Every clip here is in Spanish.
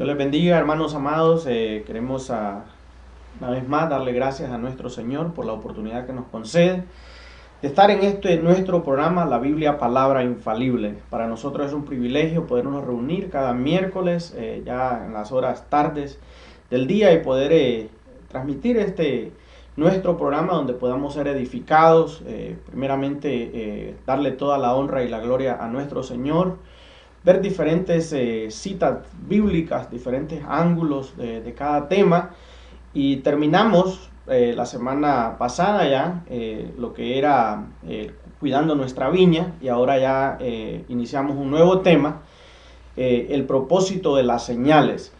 Dios les bendiga, hermanos amados. Queremos una vez más darle gracias a nuestro Señor por la oportunidad que nos concede de estar en nuestro programa, La Biblia Palabra Infalible. Para nosotros es un privilegio podernos reunir cada miércoles, ya en las horas tardes del día, y poder transmitir nuestro programa donde podamos ser edificados. Primeramente, darle toda la honra y la gloria a nuestro Señor, ver diferentes citas bíblicas, diferentes ángulos de cada tema, y terminamos la semana pasada ya lo que era cuidando nuestra viña, y ahora ya iniciamos un nuevo tema, el propósito de las señales.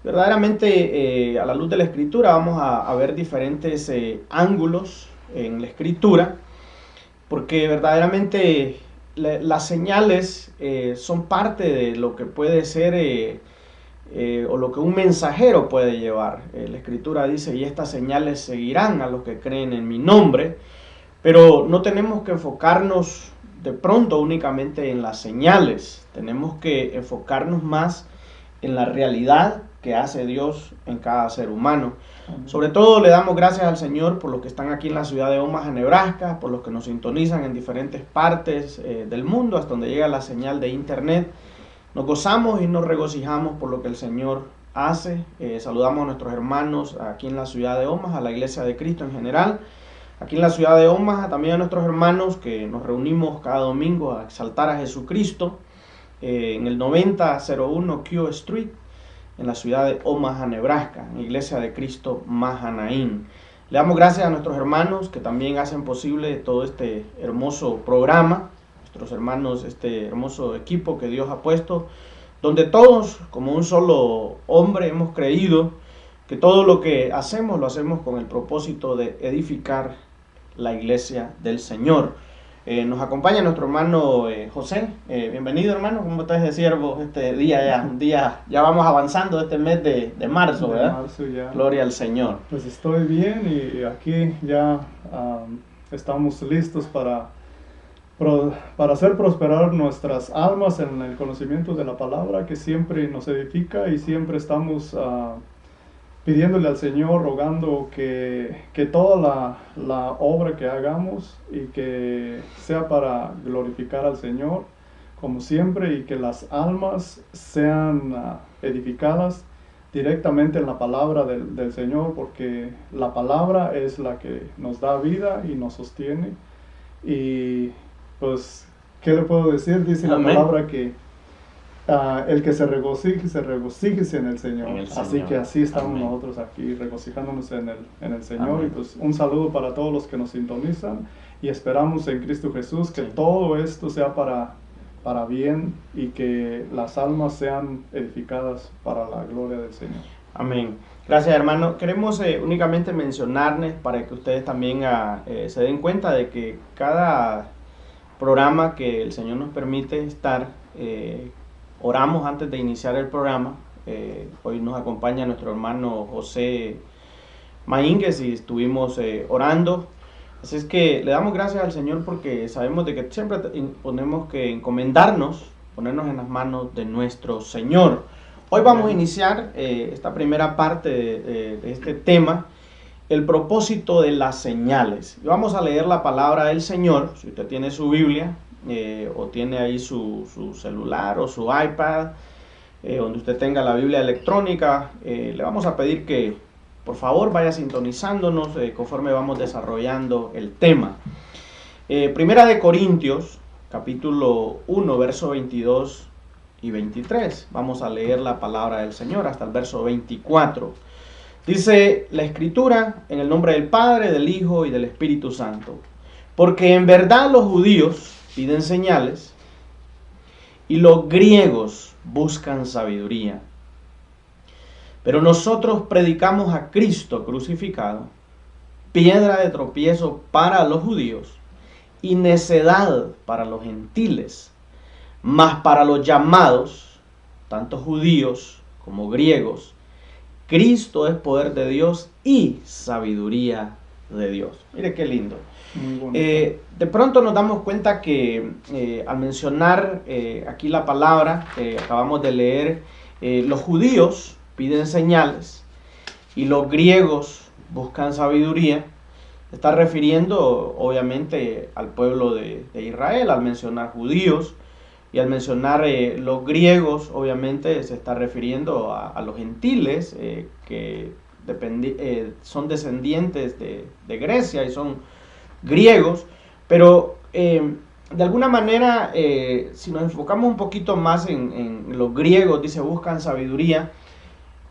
Verdaderamente, a la luz de la Escritura vamos a ver diferentes ángulos en la Escritura, porque verdaderamente las señales son parte de lo que puede ser o lo que un mensajero puede llevar. La Escritura dice: y estas señales seguirán a los que creen en mi nombre. Pero no tenemos que enfocarnos de pronto únicamente en las señales, tenemos que enfocarnos más en la realidad que hace Dios en cada ser humano. Sobre todo le damos gracias al Señor por los que están aquí en la ciudad de Omaha, Nebraska, por los que nos sintonizan en diferentes partes del mundo, hasta donde llega la señal de internet. Nos gozamos y nos regocijamos por lo que el Señor hace. Saludamos a nuestros hermanos aquí en la ciudad de Omaha, a la Iglesia de Cristo en general. Aquí en la ciudad de Omaha también a nuestros hermanos que nos reunimos cada domingo a exaltar a Jesucristo en el 9001 Q Street, en la ciudad de Omaha, Nebraska, en Iglesia de Cristo Mahanaim. Le damos gracias a nuestros hermanos que también hacen posible todo este hermoso programa, nuestros hermanos, este hermoso equipo que Dios ha puesto, donde todos, como un solo hombre, hemos creído que todo lo que hacemos, lo hacemos con el propósito de edificar la iglesia del Señor. Nos acompaña nuestro hermano José. Bienvenido, hermano. ¿Cómo estás de siervo este día ya? Un día, ya vamos avanzando este mes de marzo, ¿verdad? De marzo ya. Gloria al Señor. Pues estoy bien y aquí ya estamos listos para hacer prosperar nuestras almas en el conocimiento de la palabra, que siempre nos edifica, y siempre estamos pidiéndole al Señor, rogando que toda la obra que hagamos y que sea para glorificar al Señor, como siempre, y que las almas sean edificadas directamente en la palabra del Señor, porque la palabra es la que nos da vida y nos sostiene. Y pues, ¿qué le puedo decir? Dice Amén. La palabra que el que se regocije en el Señor. Así que así estamos. Amén. Nosotros aquí regocijándonos en el Señor. Amén. Y pues un saludo para todos los que nos sintonizan, y esperamos en Cristo Jesús que todo esto sea para bien, y que las almas sean edificadas para la gloria del Señor. Amén. Gracias, hermano. Queremos únicamente mencionarles para que ustedes también se den cuenta de que cada programa que el Señor nos permite estar, oramos antes de iniciar el programa. Hoy nos acompaña nuestro hermano José Maínguez y estuvimos orando. Así es que le damos gracias al Señor, porque sabemos de que siempre tenemos que ponernos en las manos de nuestro Señor. Hoy vamos a iniciar esta primera parte de este tema, el propósito de las señales. Y vamos a leer la palabra del Señor. Si usted tiene su Biblia o tiene ahí su celular o su iPad, donde usted tenga la Biblia electrónica, le vamos a pedir que por favor vaya sintonizándonos conforme vamos desarrollando el tema. Primera de Corintios, capítulo 1, verso 22 y 23. Vamos a leer la palabra del Señor hasta el verso 24. Dice la Escritura: en el nombre del Padre, del Hijo y del Espíritu Santo. Porque en verdad los judíos piden señales, y los griegos buscan sabiduría. Pero nosotros predicamos a Cristo crucificado, piedra de tropiezo para los judíos y necedad para los gentiles. Mas para los llamados, tanto judíos como griegos, Cristo es poder de Dios y sabiduría de Dios. Mire qué lindo. Muy bonito. De pronto nos damos cuenta que al mencionar aquí la palabra que acabamos de leer, Los judíos piden señales y los griegos buscan sabiduría. Se está refiriendo obviamente al pueblo de Israel al mencionar judíos, y al mencionar los griegos obviamente se está refiriendo a los gentiles que son descendientes de Grecia y son griegos, pero de alguna manera si nos enfocamos un poquito más en los griegos, dice buscan sabiduría,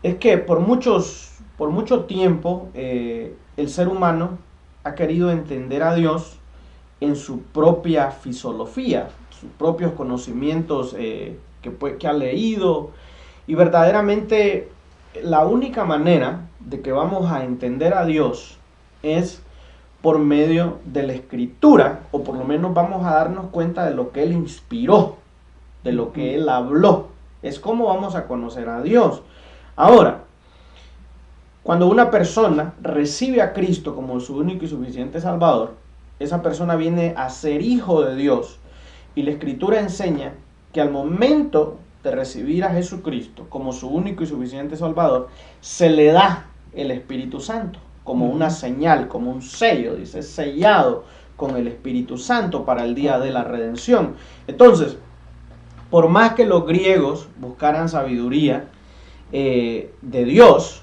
es que por mucho tiempo el ser humano ha querido entender a Dios en su propia filosofía, sus propios conocimientos que ha leído, y verdaderamente la única manera de que vamos a entender a Dios es por medio de la Escritura, o por lo menos vamos a darnos cuenta de lo que Él inspiró, de lo que Él habló. Es como vamos a conocer a Dios. Ahora, cuando una persona recibe a Cristo como su único y suficiente Salvador, esa persona viene a ser hijo de Dios. Y la Escritura enseña que al momento de recibir a Jesucristo como su único y suficiente Salvador, se le da el Espíritu Santo como una señal, como un sello, dice, sellado con el Espíritu Santo para el día de la redención. Entonces, por más que los griegos buscaran sabiduría de Dios,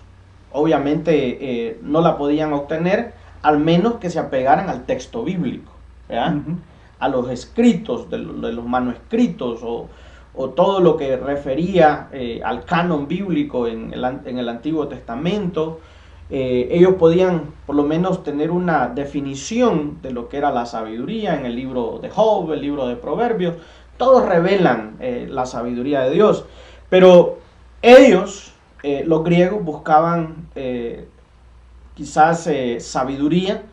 obviamente no la podían obtener, al menos que se apegaran al texto bíblico, ¿verdad? A los escritos, de los manuscritos, o todo lo que refería al canon bíblico en el Antiguo Testamento. Ellos podían por lo menos tener una definición de lo que era la sabiduría en el libro de Job, el libro de Proverbios. Todos revelan la sabiduría de Dios, pero ellos, los griegos, buscaban quizás sabiduría,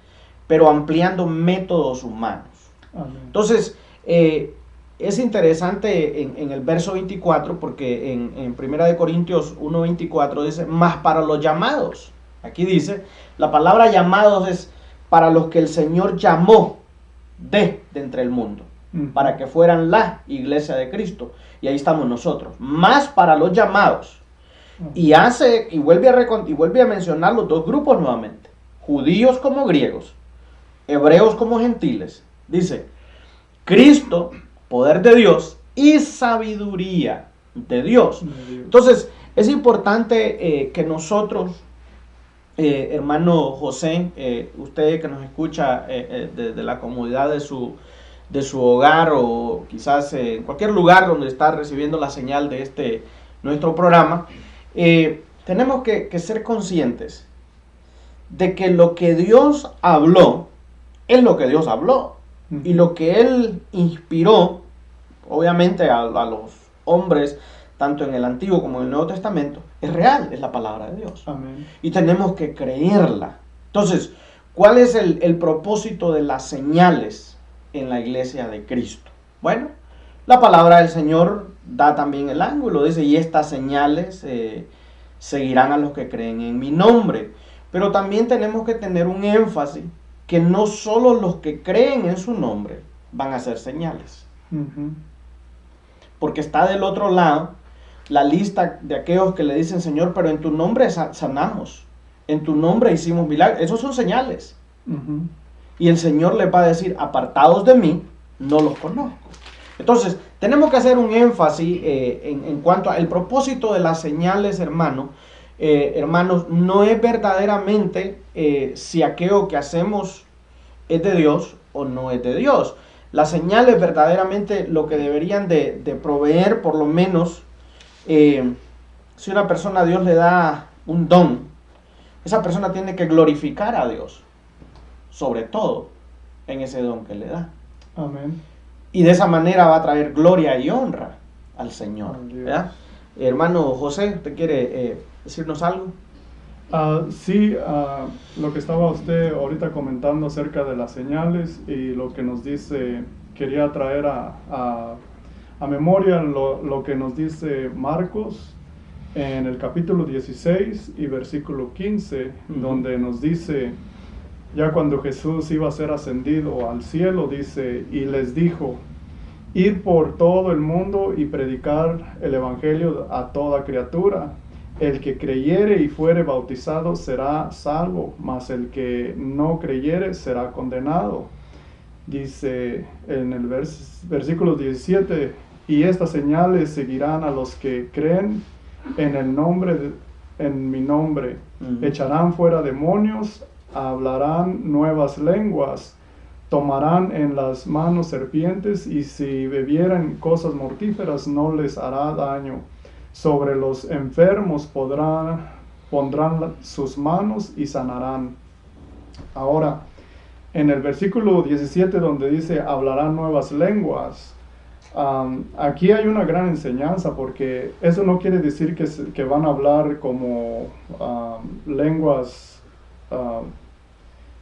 pero ampliando métodos humanos. Amén. Entonces, es interesante en el verso 24, porque en 1 Corintios 1:24 dice, más para los llamados. Aquí dice, la palabra llamados es para los que el Señor llamó de entre el mundo, para que fueran la iglesia de Cristo. Y ahí estamos nosotros, más para los llamados. Y vuelve a mencionar los dos grupos nuevamente, judíos como griegos, hebreos como gentiles. Dice, Cristo, poder de Dios y sabiduría de Dios. Entonces, es importante que nosotros, hermano José, usted que nos escucha desde la comodidad de su hogar, o quizás en cualquier lugar donde está recibiendo la señal de nuestro programa, tenemos que ser conscientes de que lo que Dios habló es lo que Dios habló, y lo que Él inspiró, obviamente a los hombres, tanto en el Antiguo como en el Nuevo Testamento, es real, es la palabra de Dios. Amén. Y tenemos que creerla. Entonces, ¿cuál es el propósito de las señales en la iglesia de Cristo? Bueno, la palabra del Señor da también el ángulo, dice, y estas señales seguirán a los que creen en mi nombre. Pero también tenemos que tener un énfasis, que no solo los que creen en su nombre van a hacer señales. Porque está del otro lado la lista de aquellos que le dicen, Señor, pero en tu nombre sanamos, en tu nombre hicimos milagros. Esos son señales. Y el Señor les va a decir, apartados de mí, no los conozco. Entonces, tenemos que hacer un énfasis en cuanto al propósito de las señales, hermanos, no es verdaderamente si aquello que hacemos es de Dios o no es de Dios. Las señales verdaderamente lo que deberían de proveer, por lo menos, si una persona a Dios le da un don, esa persona tiene que glorificar a Dios, sobre todo en ese don que le da. Amén. Y de esa manera va a traer gloria y honra al Señor. ¿Verdad? Hermano José, ¿usted quiere decirnos algo? Sí, lo que estaba usted ahorita comentando acerca de las señales y lo que nos dice, quería traer a memoria lo que nos dice Marcos en el capítulo 16 y versículo 15, donde nos dice, ya cuando Jesús iba a ser ascendido al cielo, dice, y les dijo, ir por todo el mundo y predicar el evangelio a toda criatura. El que creyere y fuere bautizado será salvo, mas el que no creyere será condenado. Dice en el versículo 17, y estas señales seguirán a los que creen en mi nombre. Echarán fuera demonios, hablarán nuevas lenguas, tomarán en las manos serpientes, y si bebieren cosas mortíferas no les hará daño. Sobre los enfermos pondrán sus manos y sanarán. Ahora, en el versículo 17 donde dice hablarán nuevas lenguas, aquí hay una gran enseñanza, porque eso no quiere decir que van a hablar como lenguas,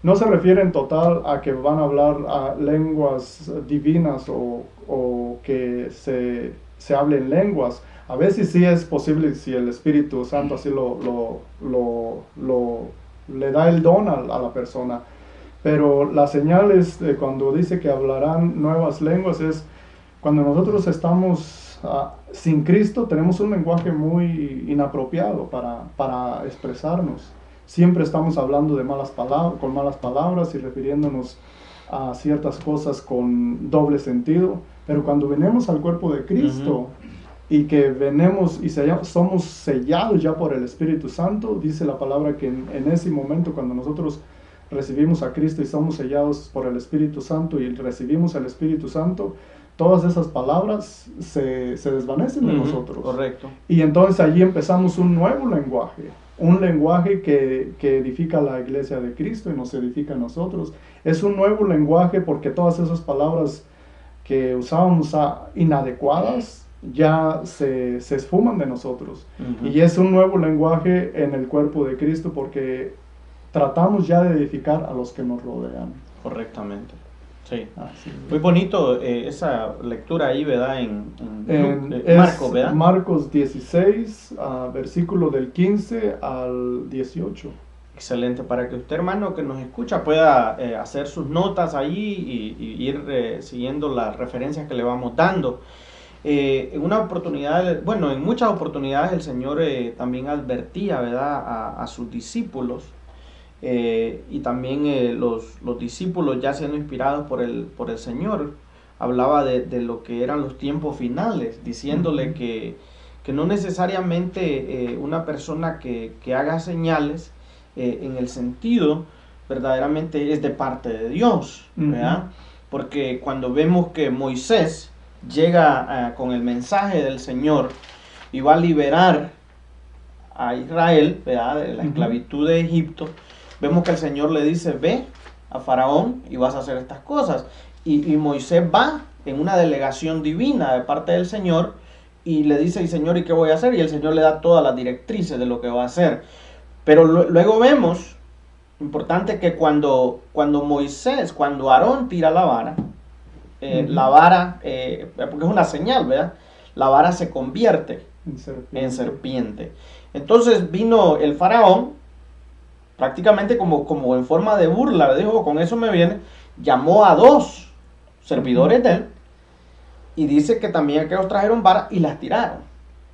no se refiere en total a que van a hablar lenguas divinas o que se hablen lenguas. A veces sí es posible si el Espíritu Santo así le da el don a la persona. Pero las señales de cuando dice que hablarán nuevas lenguas es cuando nosotros estamos sin Cristo, tenemos un lenguaje muy inapropiado para expresarnos. Siempre estamos hablando con malas palabras y refiriéndonos a ciertas cosas con doble sentido. Pero cuando venimos al cuerpo de Cristo, y que venimos y somos sellados ya por el Espíritu Santo, dice la palabra que en ese momento cuando nosotros recibimos a Cristo y somos sellados por el Espíritu Santo y recibimos el Espíritu Santo, todas esas palabras se desvanecen de nosotros. Correcto. Y entonces allí empezamos un nuevo lenguaje, un lenguaje que edifica a la iglesia de Cristo y nos edifica a nosotros. Es un nuevo lenguaje porque todas esas palabras que usábamos inadecuadas ya se esfuman de nosotros. Y es un nuevo lenguaje en el cuerpo de Cristo porque tratamos ya de edificar a los que nos rodean. Correctamente. Sí. Así. Muy bonito esa lectura ahí, ¿verdad? En Marcos, ¿verdad? Marcos 16, versículo del 15 al 18. Excelente, para que usted, hermano, que nos escucha, pueda hacer sus notas ahí y ir siguiendo las referencias que le vamos dando. En una oportunidad, bueno, en muchas oportunidades el Señor también advertía, ¿verdad?, a sus discípulos, y también los discípulos, ya siendo inspirados por el Señor, hablaba de lo que eran los tiempos finales, diciéndole que no necesariamente una persona que haga señales en el sentido verdaderamente es de parte de Dios, ¿verdad? Porque cuando vemos que Moisés llega con el mensaje del Señor y va a liberar a Israel, ¿verdad?, de la esclavitud de Egipto, vemos que el Señor le dice, ve a Faraón y vas a hacer estas cosas. Y Moisés va en una delegación divina de parte del Señor y le dice, Señor, ¿y qué voy a hacer? Y el Señor le da todas las directrices de lo que va a hacer. Pero luego vemos, importante, que cuando Aarón tira la vara, la vara, porque es una señal, ¿verdad? La vara se convierte en serpiente. Entonces vino el faraón, prácticamente como en forma de burla, dijo, con eso me viene, llamó a 2 servidores de él, y dice que también aquellos trajeron varas y las tiraron.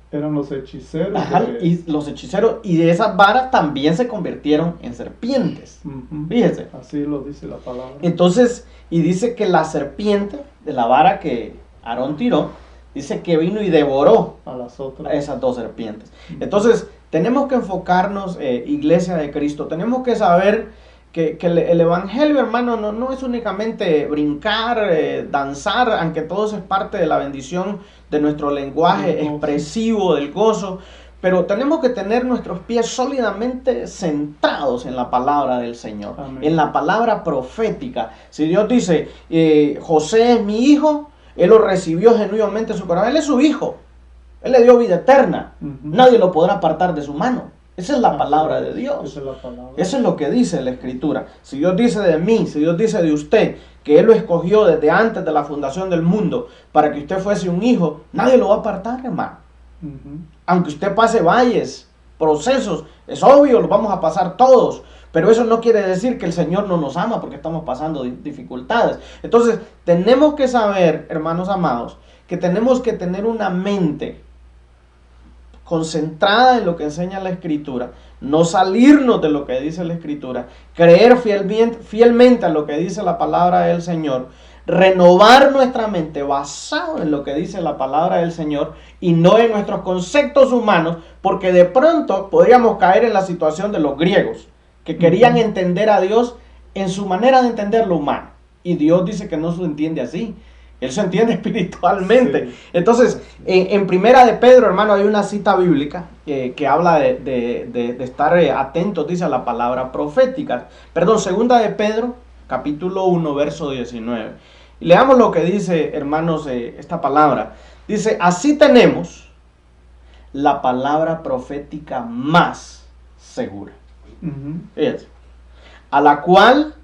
Eran los hechiceros. Ajá, y los hechiceros, y de esas varas también se convirtieron en serpientes. Fíjese. Así lo dice la palabra. Entonces, y dice que la serpiente de la vara que Aarón tiró, dice que vino y devoró a esas 2 serpientes. Entonces, tenemos que enfocarnos, iglesia de Cristo, tenemos que saber que el evangelio, hermano, no es únicamente brincar, danzar, aunque todo eso es parte de la bendición de nuestro lenguaje expresivo del gozo, pero tenemos que tener nuestros pies sólidamente centrados en la palabra del Señor. Amén. En la palabra profética. Si Dios dice, José es mi hijo, Él lo recibió genuinamente en su corazón, Él es su hijo, Él le dio vida eterna, nadie lo podrá apartar de su mano. Esa es la palabra de Dios. Esa es la palabra. Eso es lo que dice la Escritura. Si Dios dice de mí, si Dios dice de usted, que Él lo escogió desde antes de la fundación del mundo para que usted fuese un hijo, nadie lo va a apartar, hermano. Aunque usted pase valles procesos, es obvio, los vamos a pasar todos, pero eso no quiere decir que el Señor no nos ama porque estamos pasando dificultades. Entonces, tenemos que saber, hermanos amados, que tenemos que tener una mente concentrada en lo que enseña la Escritura, no salirnos de lo que dice la Escritura, creer fielmente a lo que dice la palabra del Señor, renovar nuestra mente basado en lo que dice la palabra del Señor y no en nuestros conceptos humanos, porque de pronto podríamos caer en la situación de los griegos, que querían entender a Dios en su manera de entender lo humano, y Dios dice que no se entiende así. Él se entiende espiritualmente. Sí. Entonces, en Primera de Pedro, hermano, hay una cita bíblica que habla de estar atentos, dice, a la palabra profética. Perdón, Segunda de Pedro, capítulo 1, verso 19. Y leamos lo que dice, hermanos, esta palabra. Dice, así tenemos la palabra profética más segura. Fíjense, a la cual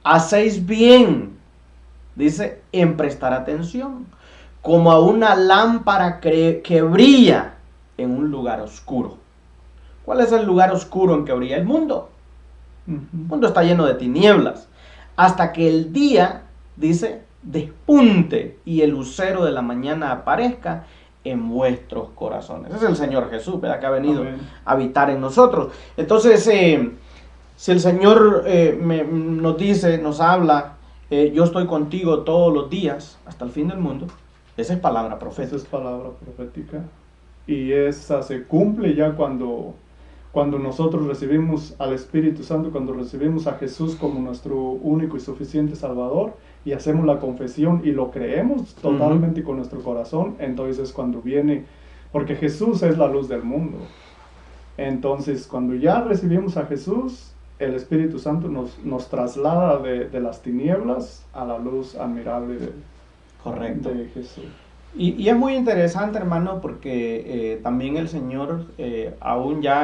hacéis bien, dice, en prestar atención, como a una lámpara que brilla en un lugar oscuro. ¿Cuál es el lugar oscuro en que brilla el mundo? El mundo está lleno de tinieblas, hasta que el día, dice, despunte y el lucero de la mañana aparezca en vuestros corazones. Ese es el Señor Jesús, ¿verdad? Que ha venido a habitar en nosotros. Entonces, si el Señor nos dice, nos habla, yo estoy contigo todos los días hasta el fin del mundo, esa es palabra profética. Esa es palabra profética. Y esa se cumple ya cuando nosotros recibimos al Espíritu Santo, cuando recibimos a Jesús como nuestro único y suficiente Salvador, y hacemos la confesión y lo creemos totalmente con nuestro corazón. Entonces cuando viene, porque Jesús es la luz del mundo, entonces cuando ya recibimos a Jesús, el Espíritu Santo nos traslada de las tinieblas a la luz admirable de Jesús. Y es muy interesante, hermano, porque también el Señor, aún ya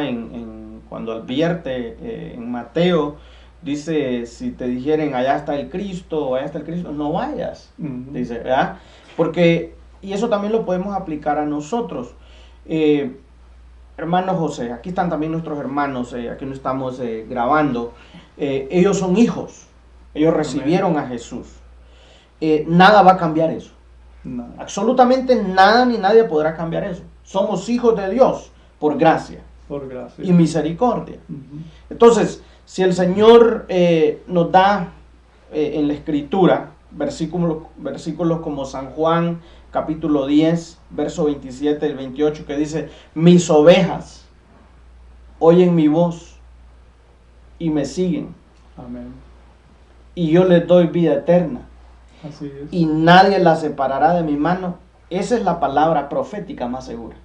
cuando advierte en Mateo, dice, si te dijeren, allá está el Cristo, no vayas. Dice, ¿verdad? Porque, y eso también lo podemos aplicar a nosotros. Hermano José, aquí están también nuestros hermanos, aquí no estamos grabando. Ellos son hijos, ellos recibieron a Jesús. Nada va a cambiar eso. Nada. Absolutamente nada ni nadie podrá cambiar eso. Somos hijos de Dios por gracia, y misericordia. Entonces, si el Señor nos da en la Escritura versículos como San Juan capítulo 10, verso 27 y 28, que dice, mis ovejas oyen mi voz y me siguen. Amén. Y yo les doy vida eterna. Así es. Y nadie la separará de mi mano. Esa es la palabra profética más segura.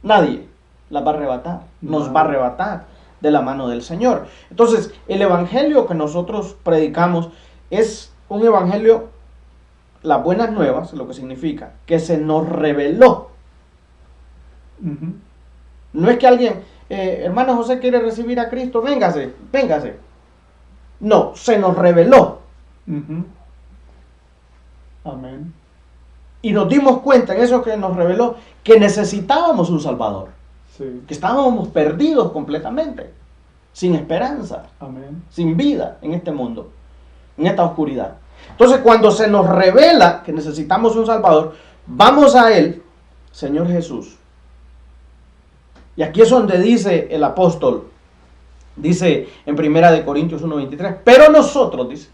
Nadie la va a arrebatar, nos va a arrebatar de la mano del Señor. Entonces, el evangelio que nosotros predicamos es un evangelio, las buenas nuevas, lo que significa que se nos reveló. No es que alguien, hermano José quiere recibir a Cristo, véngase. No, se nos reveló. Amén. Y nos dimos cuenta en eso que nos reveló que necesitábamos un Salvador. Sí. Que estábamos perdidos completamente, sin esperanza, amén, sin vida en este mundo, en esta oscuridad. Entonces, cuando se nos revela que necesitamos un Salvador, vamos a Él, Señor Jesús. Y aquí es donde dice el apóstol, dice en 1 Corintios 1:23, pero nosotros, dice,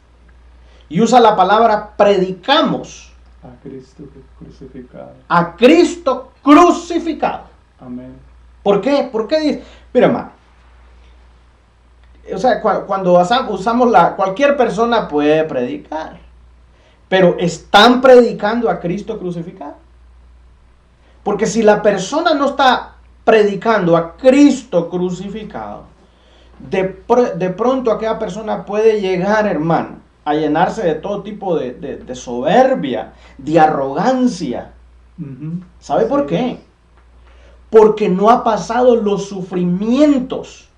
y usa la palabra predicamos a Cristo crucificado. A Cristo crucificado. Amén. ¿Por qué? ¿Por qué dice? Mira, hermano. O sea, cuando usamos cualquier persona puede predicar, pero ¿están predicando a Cristo crucificado? Porque si la persona no está predicando a Cristo crucificado, de pronto aquella persona puede llegar, hermano, a llenarse de todo tipo de soberbia, de arrogancia. ¿Sabe por qué? Porque no ha pasado los sufrimientos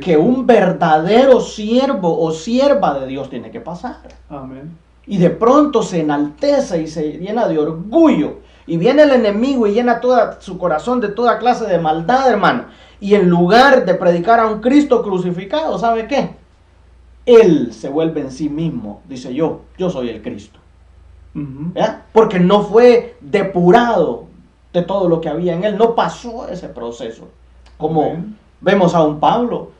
que un verdadero siervo o sierva de Dios tiene que pasar. Amén. Y de pronto se enaltece y se llena de orgullo. Y viene el enemigo y llena todo su corazón de toda clase de maldad, hermano. Y en lugar de predicar a un Cristo crucificado, ¿sabe qué? Él se vuelve en sí mismo, dice yo soy el Cristo. ¿Ya? Porque no fue depurado de todo lo que había en él, no pasó ese proceso. Como vemos a un Pablo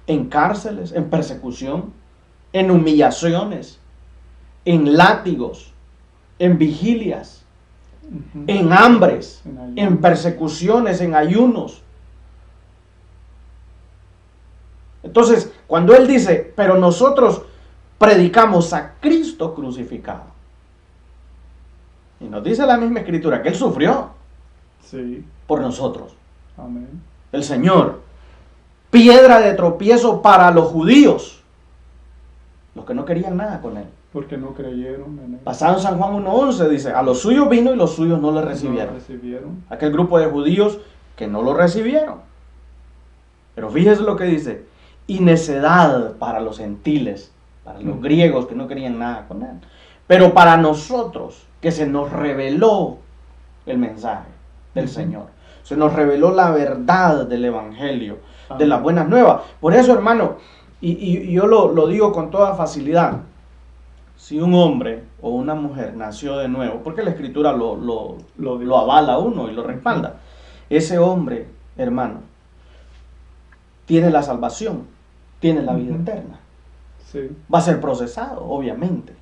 en cárceles, en persecución, en humillaciones, en látigos, en vigilias, en hambres, en persecuciones, en ayunos. Entonces, cuando él dice, pero nosotros predicamos a Cristo crucificado, y nos dice la misma escritura que él sufrió por nosotros. Amén. El Señor, piedra de tropiezo para los judíos, los que no querían nada con él. Porque no creyeron en él. Basado en San Juan 1:11 dice, a los suyos vino y los suyos no le recibieron. Aquel grupo de judíos que no lo recibieron. Pero fíjese lo que dice, y necedad para los gentiles, para los griegos que no querían nada con él. Pero para nosotros, que se nos reveló el mensaje del Señor, se nos reveló la verdad del Evangelio, de las buenas nuevas. Por eso, hermano, y yo lo digo con toda facilidad, si un hombre o una mujer nació de nuevo, porque la Escritura lo avala a uno y lo respalda, ese hombre, hermano, tiene la salvación, tiene la vida eterna. Sí. Va a ser procesado, obviamente,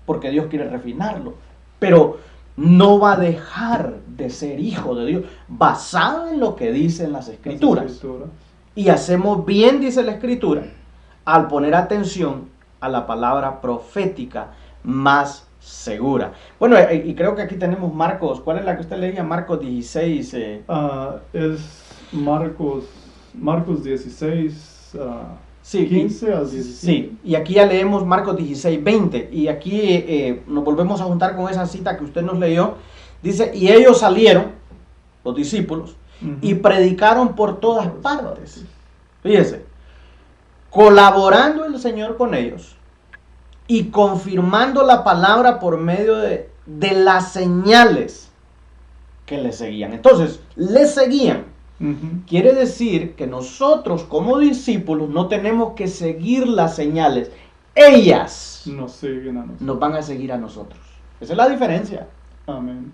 porque Dios quiere refinarlo, pero no va a dejar de ser hijo de Dios, basado en lo que dicen las Escrituras. Y hacemos bien, dice la Escritura, al poner atención a la palabra profética más segura. Bueno, y creo que aquí tenemos Marcos. ¿Cuál es la que usted leía? Marcos 16. Es Marcos 16, sí, 15 al 17. Sí, y aquí ya leemos Marcos 16, 20. Y aquí nos volvemos a juntar con esa cita que usted nos leyó. Dice, y ellos salieron, los discípulos, y predicaron por todas partes. Fíjese, colaborando el Señor con ellos y confirmando la palabra por medio de las señales que le seguían. Entonces, le seguían. Quiere decir que nosotros como discípulos no tenemos que seguir las señales. Ellas nos van a seguir a nosotros. Esa es la diferencia. Amén.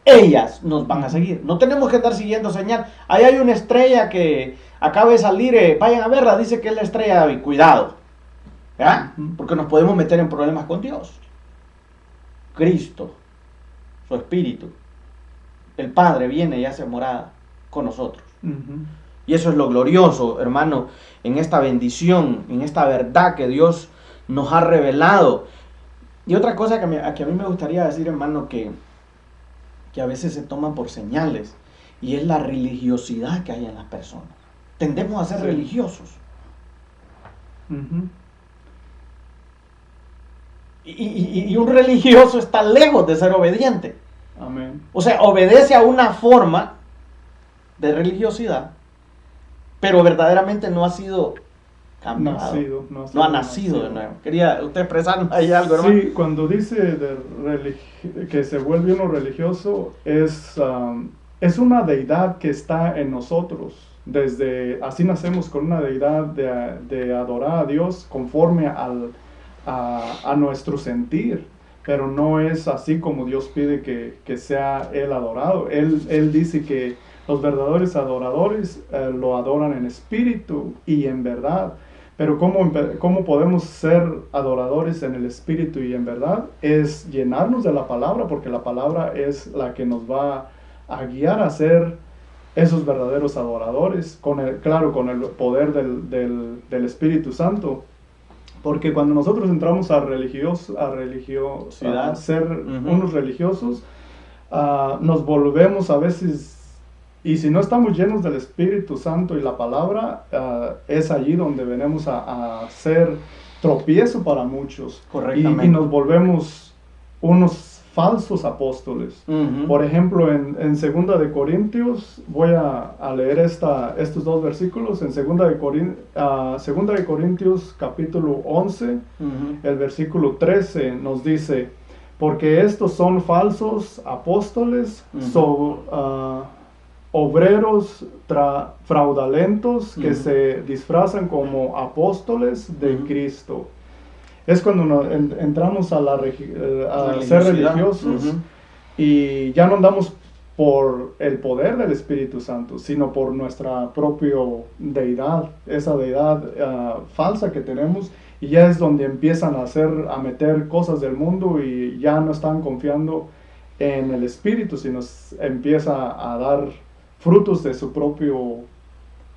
Ellas nos van a seguir. No tenemos que estar siguiendo señal. Ahí hay una estrella que acaba de salir, vayan a verla, dice que es la estrella de David. Cuidado, ¿ya? Porque nos podemos meter en problemas con Dios. Cristo, su Espíritu, el Padre viene y hace morada con nosotros. Y eso es lo glorioso, hermano, en esta bendición, en esta verdad que Dios nos ha revelado. Y otra cosa que a mí me gustaría decir, hermano, que a veces se toman por señales, y es la religiosidad que hay en las personas. Tendemos a ser religiosos. Y un religioso está lejos de ser obediente. Amén. O sea, obedece a una forma de religiosidad, pero verdaderamente no ha sido cambiado. No ha nacido de nuevo. Quería usted expresar ahí algo, hermano. Sí, cuando dice que se vuelve uno religioso, es una deidad que está en nosotros. Así nacemos con una deidad de adorar a Dios conforme a nuestro sentir, pero no es así como Dios pide que sea Él adorado. Él dice que los verdaderos adoradores lo adoran en espíritu y en verdad. Pero ¿cómo podemos ser adoradores en el espíritu y en verdad? Es llenarnos de la palabra, porque la palabra es la que nos va a guiar a ser esos verdaderos adoradores, con el poder del Espíritu Santo. Porque cuando nosotros entramos a ser unos religiosos, nos volvemos a veces, y si no estamos llenos del Espíritu Santo y la palabra, es allí donde venimos a ser tropiezo para muchos. Correctamente. Y nos volvemos unos falsos apóstoles. Por ejemplo, en 2 de Corintios, voy a leer estos dos versículos. En 2 de Corintios capítulo 11, el versículo 13 nos dice, porque estos son falsos apóstoles, obreros fraudulentos que se disfrazan como apóstoles de Cristo. Es cuando entramos a ser religiosos y ya no andamos por el poder del Espíritu Santo, sino por nuestra propia deidad, esa deidad falsa que tenemos, y ya es donde empiezan a meter cosas del mundo y ya no están confiando en el Espíritu, sino empieza a dar frutos de su propio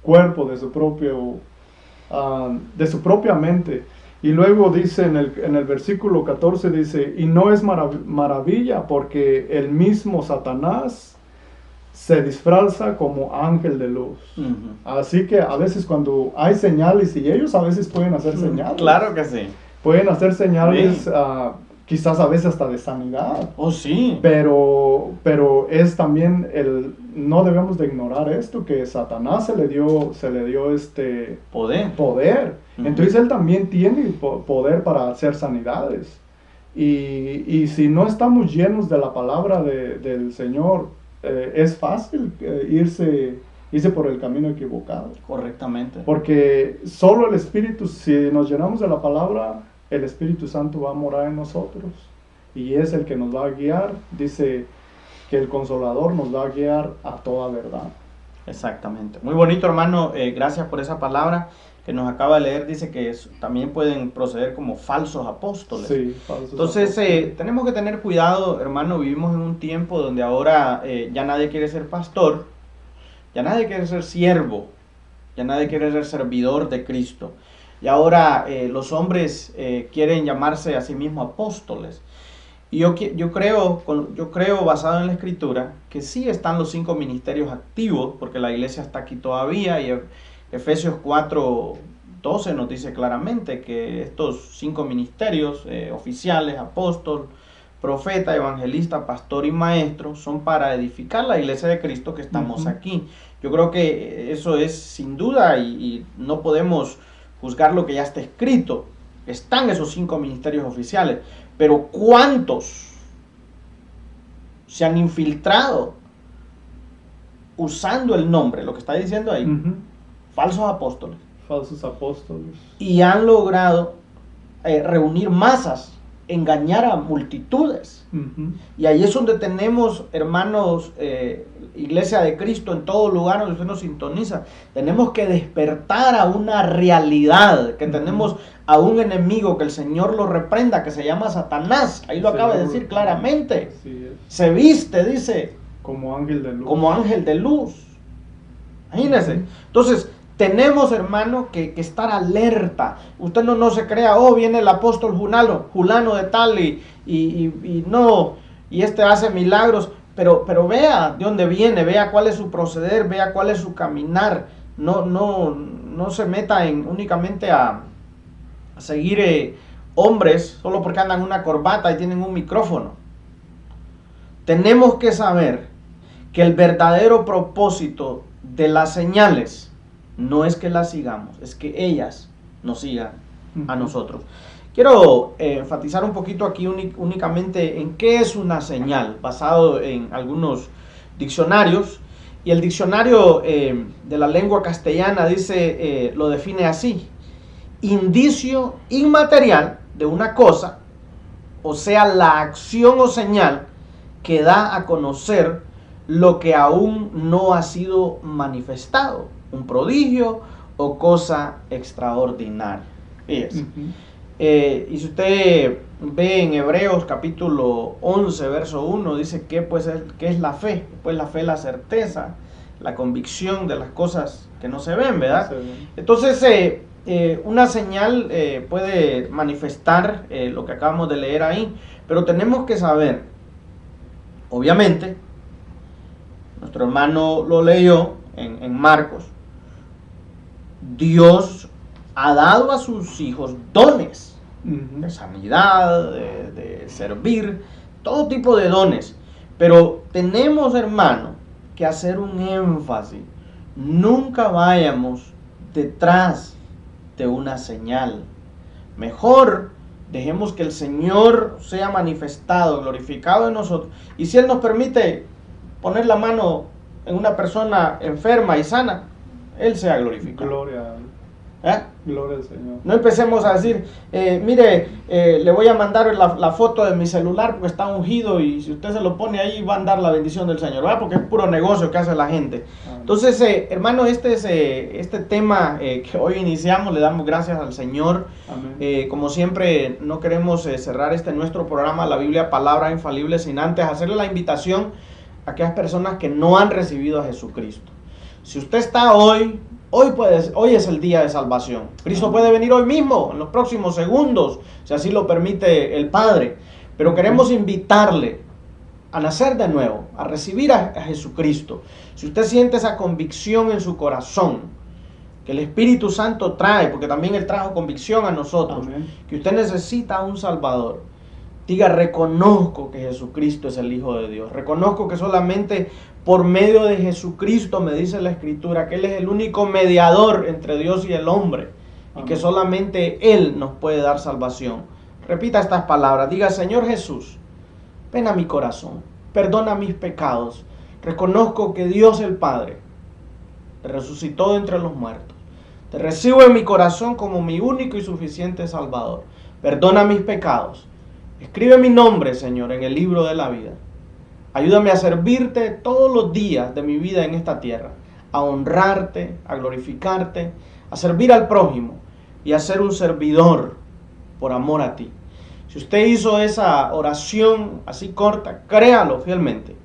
cuerpo, de su propia mente. Y luego dice en el versículo 14, dice, y no es maravilla porque el mismo Satanás se disfraza como ángel de luz. Así que a veces cuando hay señales, y ellos a veces pueden hacer señales. Claro que sí. Pueden hacer señales, quizás a veces hasta de sanidad. Oh, sí. Pero es también no debemos de ignorar esto, que Satanás se le dio poder. Entonces él también tiene poder para hacer sanidades. Y si no estamos llenos de la palabra del Señor, es fácil irse por el camino equivocado. Correctamente. Porque solo el Espíritu, si nos llenamos de la palabra, el Espíritu Santo va a morar en nosotros. Y es el que nos va a guiar. Dice que el Consolador nos va a guiar a toda verdad. Exactamente. Muy bonito, hermano. Gracias por esa palabra que nos acaba de leer. Dice que también pueden proceder como falsos apóstoles. Sí, falsos Entonces, apóstoles. tenemos que tener cuidado, hermano. Vivimos en un tiempo donde ahora ya nadie quiere ser pastor, ya nadie quiere ser siervo, ya nadie quiere ser servidor de Cristo. Y ahora los hombres quieren llamarse a sí mismos apóstoles. Y yo creo, basado en la Escritura, que sí están los 5 ministerios activos, porque la iglesia está aquí todavía, y Efesios 4:12 nos dice claramente que estos 5 ministerios oficiales, apóstol, profeta, evangelista, pastor y maestro, son para edificar la iglesia de Cristo que estamos aquí. Yo creo que eso es sin duda, y no podemos juzgar lo que ya está escrito. Están esos 5 ministerios oficiales, pero ¿cuántos se han infiltrado usando el nombre, lo que está diciendo ahí? Falsos apóstoles. Falsos apóstoles. Y han logrado reunir masas, engañar a multitudes. Y ahí es donde tenemos, hermanos, Iglesia de Cristo, en todo lugar donde usted nos sintoniza. Tenemos que despertar a una realidad, que tenemos a un enemigo, que el Señor lo reprenda, que se llama Satanás. Ahí lo acaba de decir claramente. Se viste, dice, como ángel de luz. Como ángel de luz. Imagínense. Entonces, tenemos, hermano, que estar alerta. Usted no se crea, viene el apóstol Julano de tal y este hace milagros, pero vea de dónde viene, vea cuál es su proceder, vea cuál es su caminar. No se meta únicamente a seguir hombres solo porque andan una corbata y tienen un micrófono. Tenemos que saber que el verdadero propósito de las señales no es que las sigamos, es que ellas nos sigan a nosotros. Quiero enfatizar un poquito aquí únicamente en qué es una señal, basado en algunos diccionarios. Y el diccionario de la lengua castellana lo define así: indicio inmaterial de una cosa, o sea, la acción o señal que da a conocer lo que aún no ha sido manifestado, un prodigio o cosa extraordinaria. Fíjese. Y si usted ve en Hebreos capítulo 11, verso 1, dice que ¿qué es la fe? Pues la fe es la certeza, la convicción de las cosas que no se ven, ¿verdad? Sí. Entonces, una señal puede manifestar lo que acabamos de leer ahí, pero tenemos que saber, obviamente, nuestro hermano lo leyó en Marcos, Dios ha dado a sus hijos dones de sanidad, de servir, todo tipo de dones. Pero tenemos, hermano, que hacer un énfasis. Nunca vayamos detrás de una señal. Mejor dejemos que el Señor sea manifestado, glorificado en nosotros. Y si Él nos permite poner la mano en una persona enferma y sana, Él sea glorificado. Gloria al Señor. No empecemos a decir, mire, le voy a mandar la foto de mi celular porque está ungido y si usted se lo pone ahí va a andar la bendición del Señor, ¿verdad? Porque es puro negocio que hace la gente. Amén. Entonces, hermanos, este tema que hoy iniciamos, le damos gracias al Señor. Como siempre, no queremos cerrar nuestro programa, la Biblia Palabra Infalible, sin antes hacerle la invitación a aquellas personas que no han recibido a Jesucristo. Si usted está hoy es el día de salvación. Cristo puede venir hoy mismo, en los próximos segundos, si así lo permite el Padre. Pero queremos invitarle a nacer de nuevo, a recibir a Jesucristo. Si usted siente esa convicción en su corazón, que el Espíritu Santo trae, porque también Él trajo convicción a nosotros, amén, que usted necesita un Salvador, diga, reconozco que Jesucristo es el Hijo de Dios. Reconozco que solamente por medio de Jesucristo, me dice la Escritura, que Él es el único mediador entre Dios y el hombre. Amén. Y que solamente Él nos puede dar salvación. Repita estas palabras. Diga, Señor Jesús, ven a mi corazón. Perdona mis pecados. Reconozco que Dios el Padre te resucitó de entre los muertos. Te recibo en mi corazón como mi único y suficiente Salvador. Perdona mis pecados. Escribe mi nombre, Señor, en el libro de la vida. Ayúdame a servirte todos los días de mi vida en esta tierra, a honrarte, a glorificarte, a servir al prójimo y a ser un servidor por amor a ti. Si usted hizo esa oración así corta, créalo fielmente.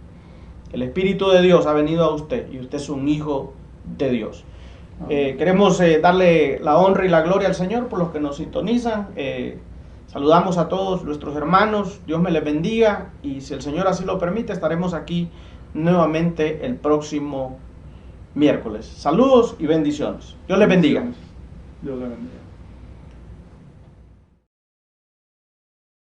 El Espíritu de Dios ha venido a usted y usted es un hijo de Dios. Queremos darle la honra y la gloria al Señor por los que nos sintonizan. Saludamos a todos nuestros hermanos, Dios me les bendiga y si el Señor así lo permite estaremos aquí nuevamente el próximo miércoles. Saludos y bendiciones. Dios les bendiga. Dios les bendiga.